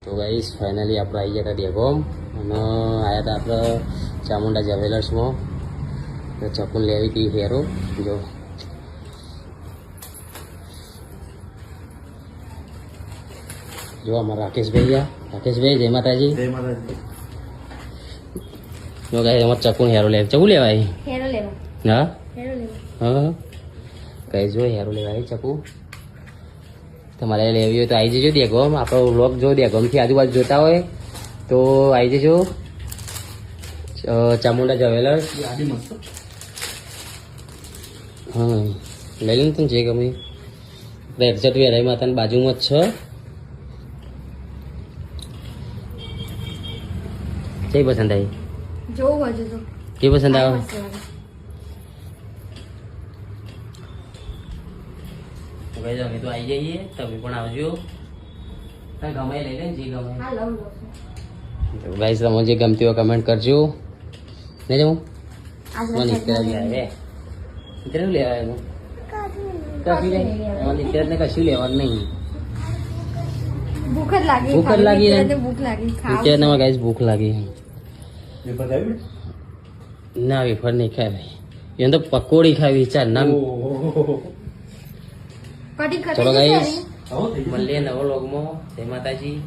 તો guys finally આપણે આવી ગયા હતા ડેગોમ અને આવ્યા હતા આપણે ચામુંડા જ્વેલર્સમાં તો ચપ્પલ લેવી હતી હેરો જો અમારા રાકેશભાઈ જય માતાજી જો ગાઈસ અમારે ચપ્પલ હેરો લેવાય હા હા ગાઈસ જો હેરો લેવાય ચપ્પુ તમારે લેવી હોય તો આવી જજો ડેગોમ આપણો વ્લોગ જો ડેગોમથી આજુબાજુ જોતા હોય તો આવી જજો ચામુંડા જ્વેલર્સ હા લઈ લો ને જે ગમે એક્ઝેક્ટ વેરાઈ માતાની બાજુમાં જ છે કઈ પસંદ આવી કઈ પસંદ આવે ભાઈ અમે તો આવી જઈએ તમે પણ આવજો ગમે લઈ લે જે ગમે ભાઈ તમને જે ગમતી હોય કમેન્ટ કરજો નહીં જવું મને લેવાય ને કશું લેવાનું નહીં ભૂખ જ લાગી અત્યારે ગાઈસ ભૂખ લાગી ના વેફર નહીં ખાય ભાઈ એને તો પકોડી ખાવી ચાલ ના ચલો ગાઈસ મળીએ નવો લોગમાં જય માતાજી